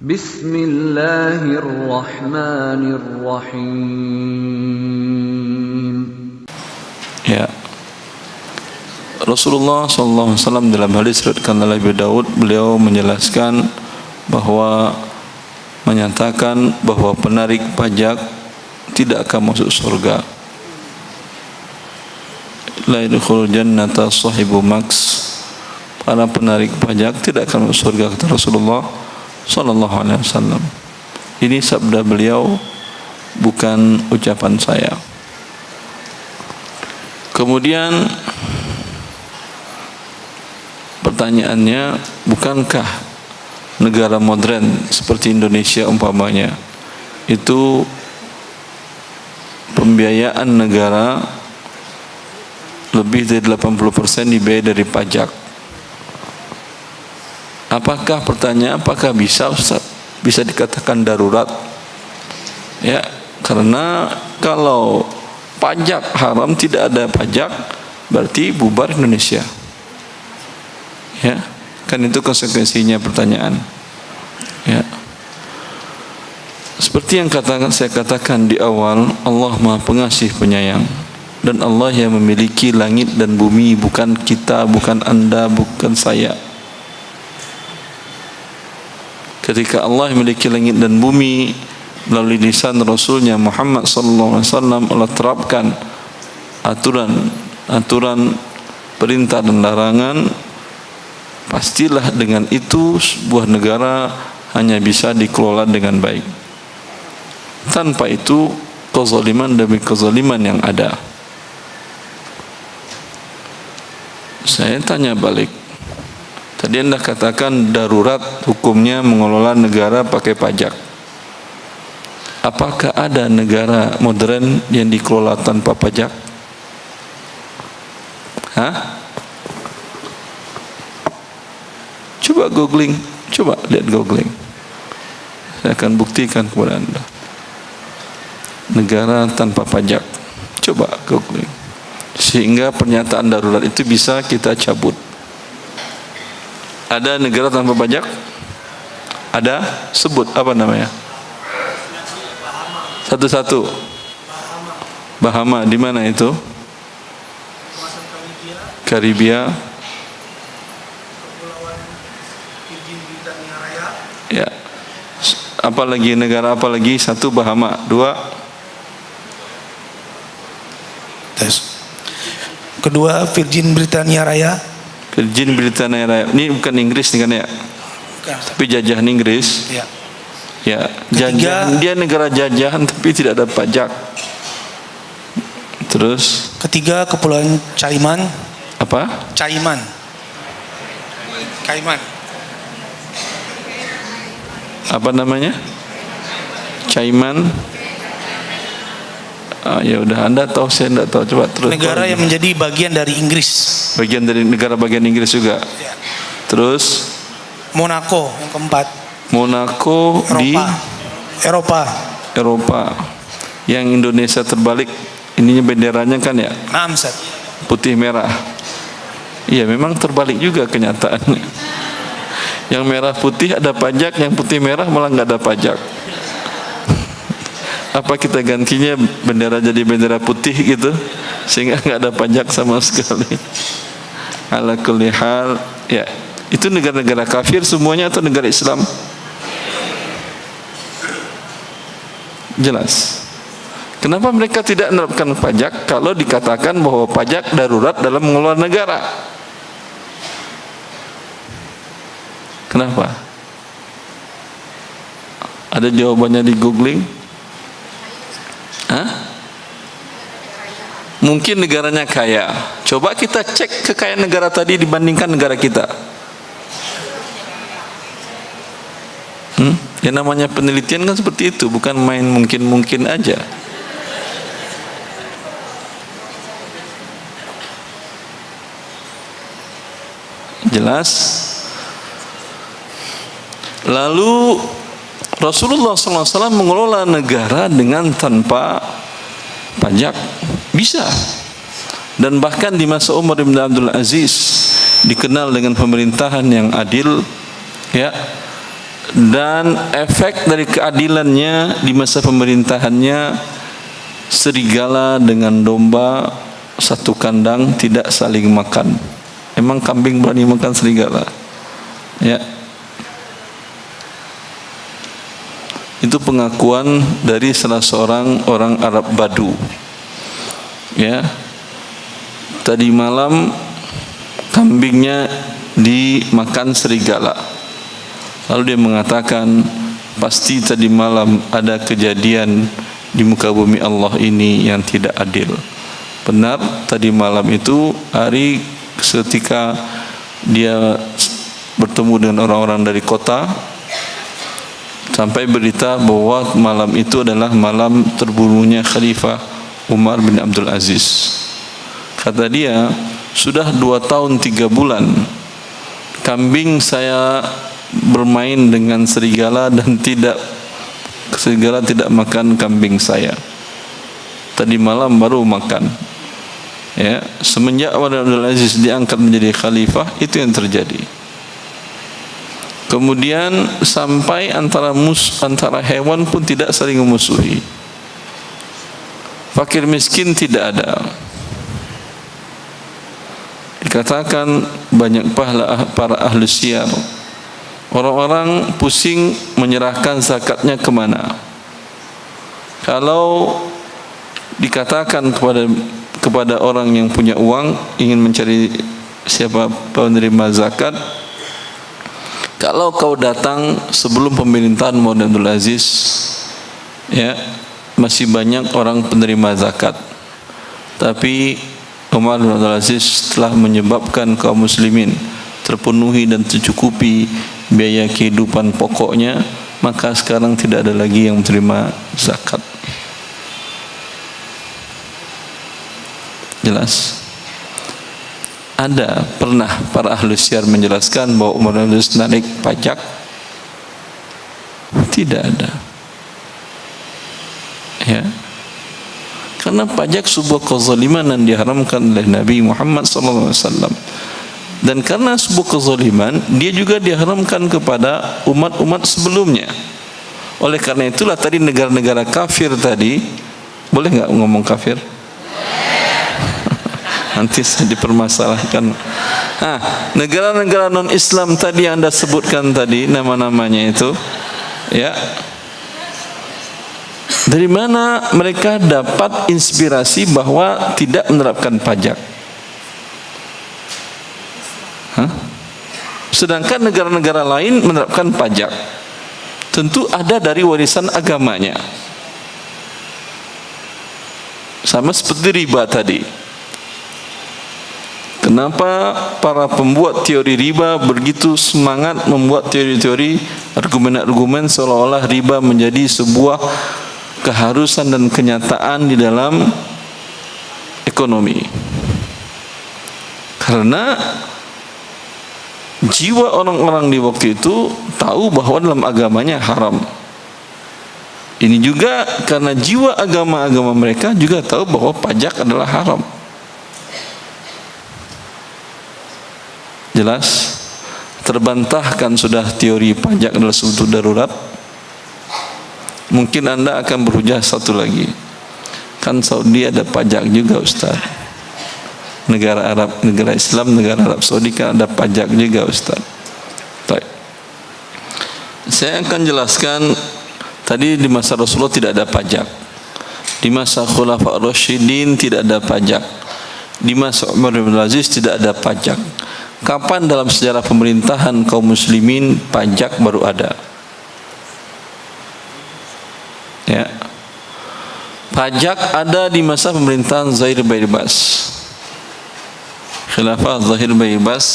Bismillahirrahmanirrahim. Ya, Rasulullah SAW dalam hadis riwayatkan oleh Abu Daud, beliau menjelaskan bahwa menyatakan bahwa penarik pajak tidak akan masuk surga. La yadkhulul jannata sahibu maks. Para penarik pajak tidak akan masuk surga, kata Rasulullah SAW. Ini sabda beliau, bukan ucapan saya. Kemudian pertanyaannya, bukankah negara modern seperti Indonesia umpamanya itu pembiayaan negara lebih dari 80% dibiayai dari pajak? Apakah bisa Ustaz? Bisa dikatakan darurat? Ya, karena kalau pajak haram, tidak ada pajak, berarti bubar Indonesia. Ya, kan itu konsekuensinya pertanyaan. Ya, seperti yang saya katakan di awal, Allah Maha Pengasih Penyayang, dan Allah yang memiliki langit dan bumi, bukan kita, bukan Anda, bukan saya. Ketika Allah memiliki langit dan bumi, melalui lisan Rasulnya Muhammad SAW, Allah terapkan aturan perintah dan larangan. Pastilah dengan itu sebuah negara hanya bisa dikelola dengan baik. Tanpa itu, kezaliman demi kezaliman yang ada. Saya tanya balik, tadi Anda katakan darurat hukumnya mengelola negara pakai pajak. Apakah ada negara modern yang dikelola tanpa pajak? Hah? Coba googling, coba lihat googling. Saya akan buktikan kepada Anda. Negara tanpa pajak. Coba googling. Sehingga pernyataan darurat itu bisa kita cabut. Ada negara tanpa pajak? Ada? Sebut, apa namanya? Satu-satu. Bahama, di mana itu? Karibia. Ya. Apalagi negara apa lagi? Satu Bahama, dua. Kedua Virgin Britania Raya. Virgin Britania Raya. Ini bukan Inggris nih kan ya? Bukan. Tapi jajahan Inggris. Ya. Ya, jajahan, dia negara jajahan tapi tidak ada pajak. Terus Ketiga Kepulauan Cayman. apa? Cayman. Apa namanya? Cayman. Ya udah, Anda tahu, saya tidak tahu. Coba terus. Negara yang menjadi bagian dari Inggris. Bagian dari negara bagian Inggris juga. Ya. Terus Monaco yang keempat. Monaco di Eropa. Yang Indonesia terbalik. Ininya benderanya kan ya? Namsat. Putih merah. Iya, memang terbalik juga kenyataannya. Yang merah putih ada pajak, yang putih merah malah nggak ada pajak. Apa kita gantinya bendera jadi bendera putih gitu, sehingga nggak ada pajak sama sekali? Ala kulli hal, ya, itu negara-negara kafir semuanya atau negara Islam? Jelas. Kenapa mereka tidak menerapkan pajak kalau dikatakan bahwa pajak darurat dalam mengelola negara? Kenapa? Ada jawabannya di googling? Hah? Mungkin negaranya kaya. Coba kita cek kekayaan negara tadi dibandingkan negara kita. Yang namanya penelitian kan seperti itu, bukan main mungkin-mungkin aja. Jelas? Lalu Rasulullah SAW mengelola negara dengan tanpa pajak, bisa. Dan bahkan di masa Umar bin Abdul Aziz dikenal dengan pemerintahan yang adil, ya. dan efek dari keadilannya di masa pemerintahannya, serigala dengan domba satu kandang tidak saling makan. Emang kambing berani makan serigala? Ya. Itu pengakuan dari salah seorang orang Arab Badu. Ya. Tadi malam kambingnya dimakan serigala. Lalu dia mengatakan, pasti tadi malam ada kejadian di muka bumi Allah ini yang tidak adil. Benar, tadi malam itu hari ketika dia bertemu dengan orang-orang dari kota, sampai berita bahwa malam itu adalah malam terbunuhnya Khalifah Umar bin Abdul Aziz. Kata dia, sudah 2 tahun 3 bulan kambing saya bermain dengan serigala dan serigala tidak makan kambing saya. Tadi malam baru makan. Ya, semenjak Umar bin Abdul Aziz diangkat menjadi khalifah, itu yang terjadi. Kemudian sampai antara hewan pun tidak saling memusuhi. Fakir miskin tidak ada. Dikatakan banyak para ahli syiar, orang-orang pusing menyerahkan zakatnya kemana. Kalau dikatakan kepada orang yang punya uang ingin mencari siapa penerima zakat, kalau kau datang sebelum pemerintahan Umar bin Abdul Aziz, ya, masih banyak orang penerima zakat. Tapi Umar bin Abdul Aziz telah menyebabkan kaum muslimin terpenuhi dan tercukupi biaya kehidupan pokoknya, maka sekarang tidak ada lagi yang menerima zakat. Jelas? Ada pernah para ahli syiar menjelaskan bahwa Umar bin Abdul Aziz narik pajak? Tidak ada. Ya. Karena pajak sebuah kezaliman yang diharamkan oleh Nabi Muhammad SAW. Dan karena sebuah kezaliman, dia juga diharamkan kepada umat-umat sebelumnya. Oleh karena itulah tadi negara-negara kafir tadi, boleh nggak ngomong kafir? Nanti saya dipermasalahkan. Negara-negara non-Islam tadi yang Anda sebutkan tadi, nama-namanya itu, ya. Dari mana mereka dapat inspirasi bahwa tidak menerapkan pajak? Sedangkan negara-negara lain menerapkan pajak. Tentu ada dari warisan agamanya. Sama seperti riba tadi. Kenapa para pembuat teori riba begitu semangat membuat teori-teori, argumen-argumen seolah-olah riba menjadi sebuah keharusan dan kenyataan di dalam ekonomi? Karena jiwa orang-orang di waktu itu tahu bahwa dalam agamanya haram. Ini juga karena jiwa agama-agama mereka juga tahu bahwa pajak adalah haram. Jelas? Terbantahkan sudah teori pajak adalah suatu darurat. Mungkin Anda akan berhujah satu lagi. Kan Saudi ada pajak juga, Ustaz. Negara Arab, negara Islam, negara Arab Saudi kan ada pajak juga, Ustaz. Baik. Saya akan jelaskan, tadi di masa Rasulullah tidak ada pajak. Di masa Khulafa Rasyidin tidak ada pajak. Di masa Umar bin Abdul Aziz tidak ada pajak. Kapan dalam sejarah pemerintahan kaum muslimin pajak baru ada? Ya. Pajak ada di masa pemerintahan Zahir bin Abbas. Khilafah Zahir bin Abbas,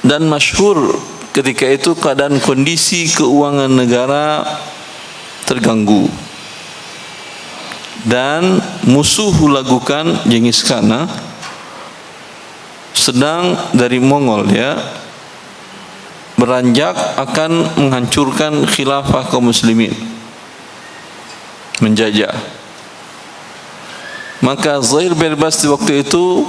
dan masyhur ketika itu keadaan kondisi keuangan negara terganggu dan musuh lakukan Genghis Khan sedang dari Mongol, ya, beranjak akan menghancurkan khilafah kaum muslimin, menjajah. Maka Zahir bin Abbas di waktu itu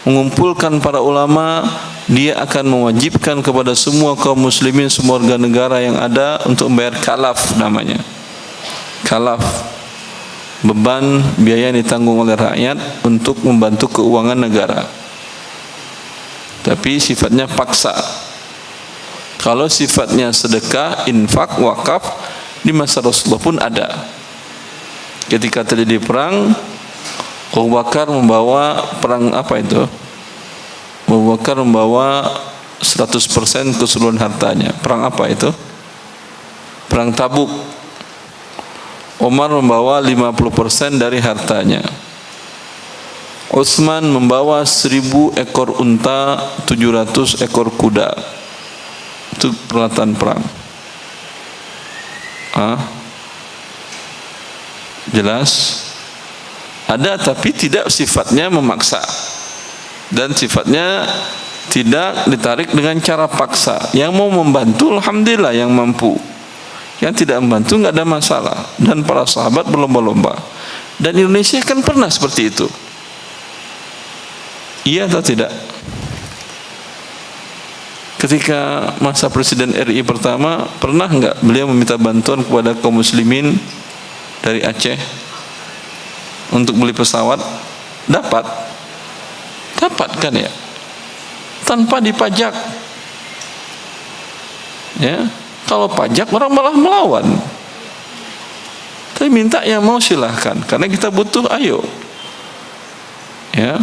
mengumpulkan para ulama, dia akan mewajibkan kepada semua kaum muslimin, semua warga negara yang ada untuk membayar kalaf namanya. Kalaf, beban biaya yang ditanggung oleh rakyat untuk membantu keuangan negara. Tapi sifatnya paksa. Kalau sifatnya sedekah, infak, wakaf, di masa Rasulullah pun ada. Ketika terjadi perang, Abu Bakar membawa perang apa itu? Abu Bakar membawa 100% keseluruhan hartanya. Perang apa itu? Perang Tabuk. Umar membawa 50% dari hartanya. Utsman membawa 1000 ekor unta, 700 ekor kuda. Itu peralatan perang. Jelas? Ada, tapi tidak sifatnya memaksa, dan sifatnya tidak ditarik dengan cara paksa. Yang mau membantu, alhamdulillah, yang mampu. Yang tidak membantu, nggak ada masalah. Dan para sahabat berlomba-lomba. Dan Indonesia kan pernah seperti itu. Iya atau tidak? Ketika masa Presiden RI pertama, pernah nggak beliau meminta bantuan kepada kaum muslimin dari Aceh untuk beli pesawat? Dapat kan ya, tanpa dipajak ya. Kalau pajak orang malah melawan. Tapi minta yang mau silahkan, karena kita butuh, ayo ya.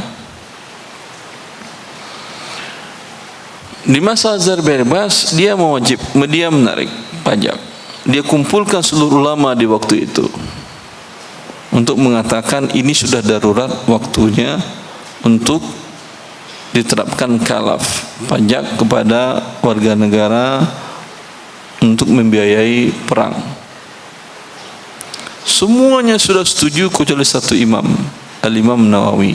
Di masa Zahir Bebas, dia menarik pajak. Dia kumpulkan seluruh ulama di waktu itu untuk mengatakan ini sudah darurat waktunya untuk diterapkan kalaf, pajak kepada warga negara untuk membiayai perang. Semuanya sudah setuju kecuali satu imam, Al-Imam Nawawi.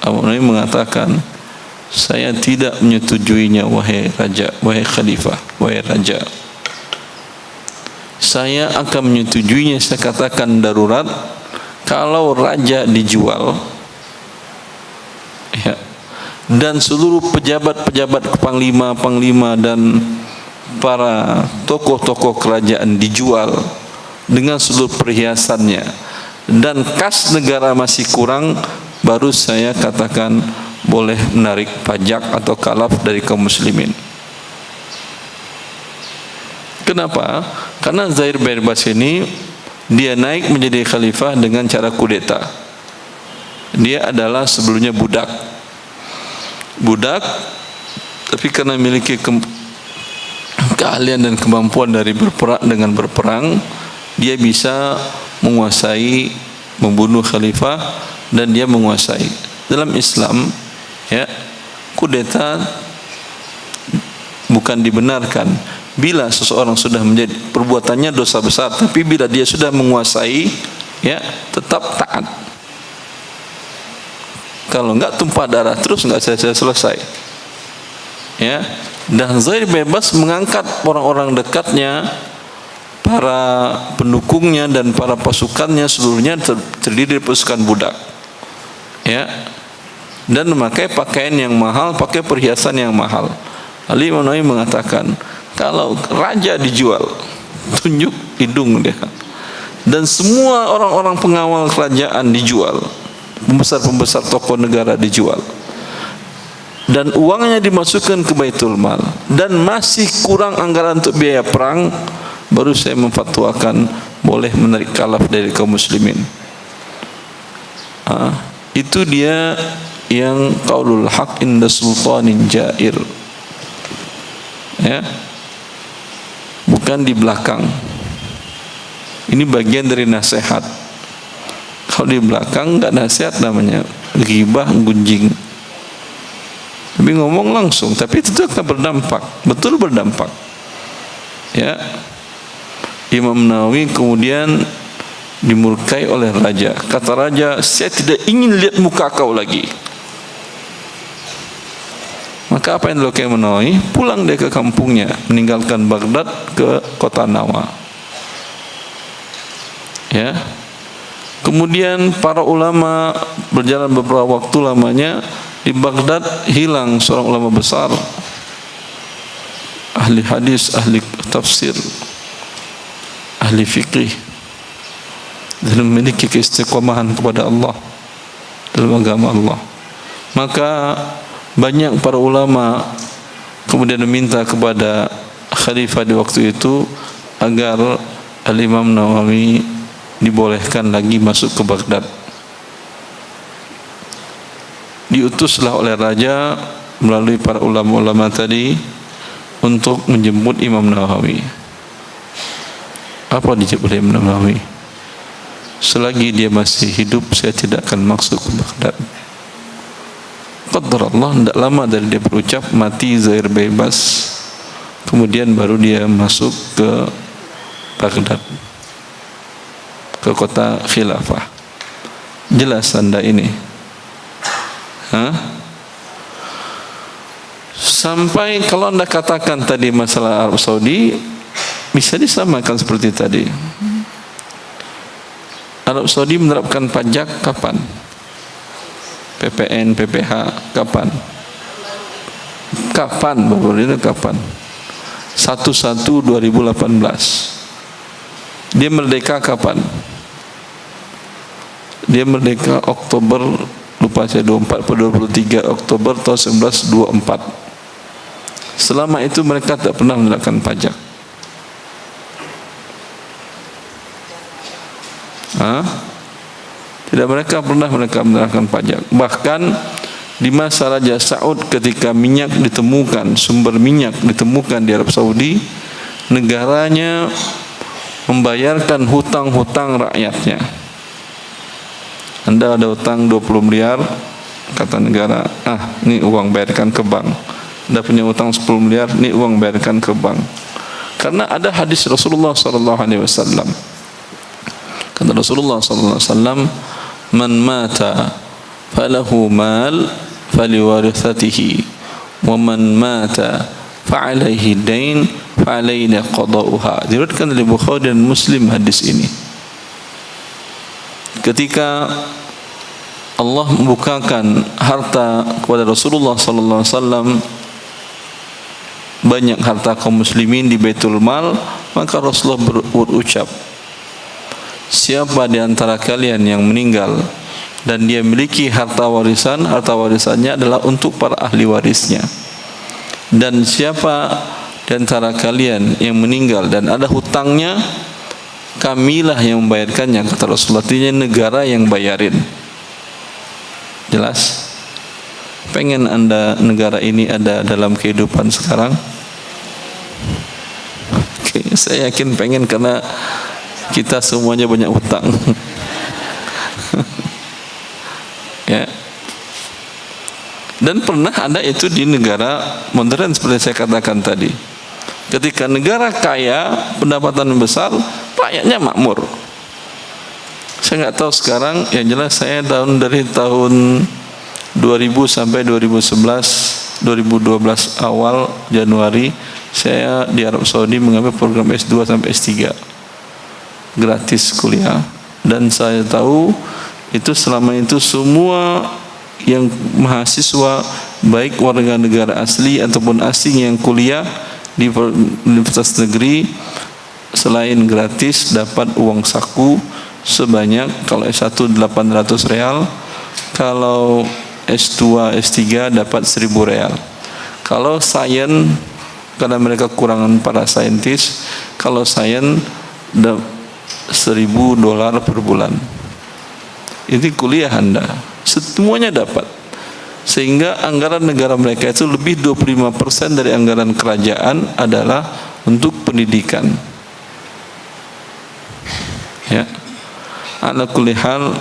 Abu Nawawi mengatakan, saya tidak menyetujuinya, wahai raja, wahai khalifah, wahai raja. Saya akan menyetujuinya, saya katakan darurat, kalau raja dijual ya, dan seluruh pejabat-pejabat panglima dan para tokoh-tokoh kerajaan dijual dengan seluruh perhiasannya, dan kas negara masih kurang, baru saya katakan boleh menarik pajak atau kalaf dari kaum muslimin. Kenapa? Karena Zahir Bebas ini dia naik menjadi khalifah dengan cara kudeta. Dia adalah sebelumnya budak, tapi karena memiliki keahlian dan kemampuan dari berperang, dia bisa menguasai, membunuh khalifah, dan dia menguasai. Dalam Islam ya, kudeta bukan dibenarkan bila seseorang sudah menjadi perbuatannya dosa besar, tapi bila dia sudah menguasai ya, tetap taat. Kalau enggak tumpah darah terus, enggak selesai ya. Dan Zahir Bebas mengangkat orang-orang dekatnya, para pendukungnya dan para pasukannya, seluruhnya terdiri dari pasukan budak ya, dan memakai pakaian yang mahal, pakai perhiasan yang mahal. Ali Imam Nawawi mengatakan, kalau raja dijual, tunjuk hidung dia, dan semua orang-orang pengawal kerajaan dijual, pembesar-pembesar tokoh negara dijual, dan uangnya dimasukkan ke Baitul Mal, dan masih kurang anggaran untuk biaya perang, baru saya memfatwakan boleh menarik kalaf dari kaum muslimin. Itu dia yang qaulul haq inda sultanin jair ya, bukan di belakang. Ini bagian dari nasihat. Kalau di belakang nggak nasihat, namanya ghibah, gunjing. Tapi ngomong langsung, tapi itu akan berdampak, betul berdampak ya. Imam Nawawi kemudian dimurkai oleh raja. Kata raja, saya tidak ingin lihat muka kau lagi. Maka apa yang dilakukan Imam Nawawi? Pulang dia ke kampungnya, meninggalkan Baghdad ke kota Nawa ya. Kemudian para ulama berjalan beberapa waktu lamanya, di Baghdad hilang seorang ulama besar, ahli hadis, ahli tafsir, ahli fikih, dan memiliki keistiqomahan kepada Allah dalam agama Allah. Maka banyak para ulama kemudian meminta kepada khalifah di waktu itu agar Al-Imam Nawawi dibolehkan lagi masuk ke Baghdad. Diutuslah oleh raja melalui para ulama-ulama tadi untuk menjemput Imam Nawawi. Apa dijawab oleh Imam Nawawi? Selagi dia masih hidup, saya tidak akan masuk ke Baghdad. Qadar Allah, tidak lama dari dia berucap mati zahir bebas, kemudian baru dia masuk ke Baghdad, ke kota khilafah. Jelas anda ini? Sampai kalau anda katakan tadi masalah Arab Saudi, bisa disamakan seperti tadi. Arab Saudi menerapkan pajak kapan? PPN, PPH kapan? Kapan Bapak ini kapan? 1/1/2018. Dia merdeka kapan? Dia merdeka Oktober, lupa saya, 24 atau 23 Oktober tahun 1924. Selama itu mereka tak pernah menerapkan pajak. Tidak, mereka pernah menerapkan pajak. Bahkan di masa Raja Saud, ketika minyak ditemukan, sumber minyak ditemukan di Arab Saudi, negaranya membayarkan hutang-hutang rakyatnya. Anda ada hutang 20 miliar, kata negara, ini uang bayarkan ke bank. Anda punya hutang 10 miliar, ini uang bayarkan ke bank. Karena ada hadis Rasulullah SAW. Kata Rasulullah SAW, man mata falahu mal faliwarithatihi, wa man mata fa'alaihi dain fa'alaina qada'uha. Diriwayatkan oleh Bukhari dan Muslim hadis ini. Ketika Allah membukakan harta kepada Rasulullah SAW, banyak harta kaum muslimin di Baitul Mal, maka Rasulullah berucap, siapa di antara kalian yang meninggal dan dia memiliki harta warisannya adalah untuk para ahli warisnya. Dan siapa di antara kalian yang meninggal dan ada hutangnya, kamilah yang membayarkannya, kata Rasulullah. Artinya negara yang bayarin. Jelas? Pengen anda negara ini ada dalam kehidupan sekarang? Oke, saya yakin pengen, karena kita semuanya banyak hutang. Ya. Dan pernah ada itu di negara modern seperti saya katakan tadi. Ketika negara kaya, pendapatan besar, rakyatnya makmur. Saya nggak tahu sekarang, yang jelas saya dari tahun 2000 sampai 2011, 2012 awal Januari, saya di Arab Saudi mengambil program S2 sampai S3. Gratis kuliah. Dan saya tahu itu selama itu semua yang mahasiswa, baik warga negara asli ataupun asing yang kuliah di universitas negeri, selain gratis dapat uang saku sebanyak, kalau S1 800 real, kalau S2 S3 dapat 1000 real. Kalau sains, karena mereka kekurangan para saintis, kalau sains $1000 per bulan. Ini kuliah anda, semuanya dapat. Sehingga anggaran negara mereka itu lebih 25% dari anggaran kerajaan adalah untuk pendidikan. Ya, ala kulli hal,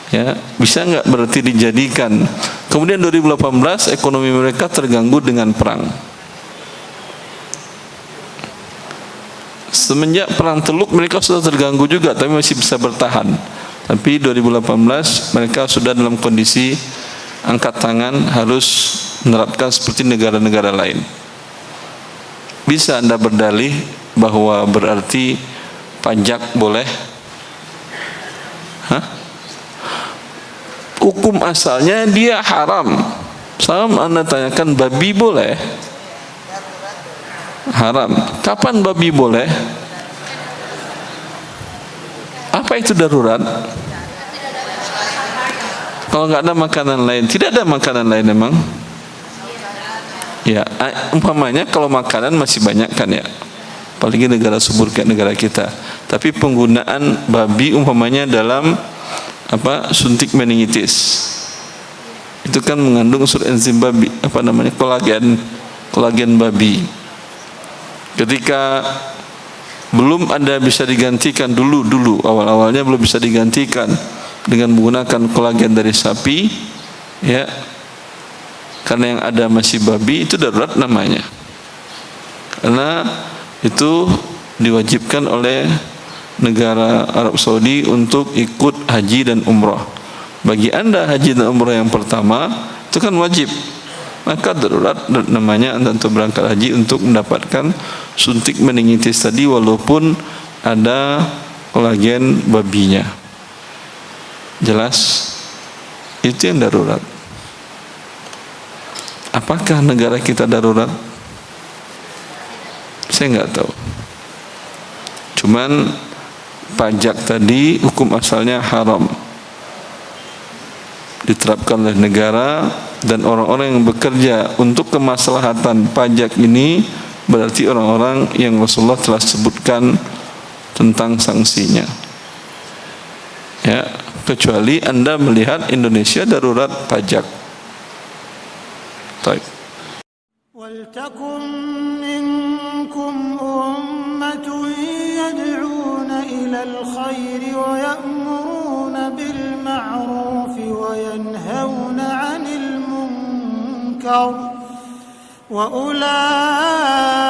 ya, bisa nggak berarti dijadikan. Kemudian 2018 ekonomi mereka terganggu dengan perang. Semenjak perang Teluk mereka sudah terganggu juga, tapi masih bisa bertahan. Tapi 2018 mereka sudah dalam kondisi angkat tangan, harus menerapkan seperti negara-negara lain. Bisa anda berdalih bahwa berarti pajak boleh? Hah? Hukum asalnya dia haram. Sama Anda tanyakan babi boleh? Haram. Kapan babi boleh? Apa itu darurat? Kalau nggak ada makanan lain, tidak ada makanan lain memang. Ya, umpamanya kalau makanan masih banyak kan ya, apalagi negara subur kayak negara kita. Tapi penggunaan babi umpamanya dalam suntik meningitis, itu kan mengandung unsur enzim babi, kolagen babi. Ketika belum ada bisa digantikan dulu awal-awalnya belum bisa digantikan dengan menggunakan kolagen dari sapi, ya, karena yang ada masih babi, itu darurat namanya. Karena itu diwajibkan oleh negara Arab Saudi untuk ikut haji dan umrah. Bagi Anda haji dan umrah yang pertama itu kan wajib, maka darurat namanya Anda untuk berangkat haji untuk mendapatkan suntik meningitis tadi walaupun ada kolagen babinya. Jelas? Itu yang darurat. Apakah negara kita darurat? Saya nggak tahu. Cuman pajak tadi hukum asalnya haram, diterapkan oleh negara, dan orang-orang yang bekerja untuk kemaslahatan pajak ini berarti orang-orang yang Rasulullah telah sebutkan tentang sanksinya. Ya, kecuali Anda melihat Indonesia darurat pajak. Baik. وَلْتَكُنْ مِنْكُمْ أُمَّةٌ يَدْعُونَ إِلَى الْخَيْرِ وَيَأْمُرُونَ بِالْمَعْرُوفِ وَيَنْهَوْنَ عَنِ الْمُنْكَرِ وَأُولَئِكَ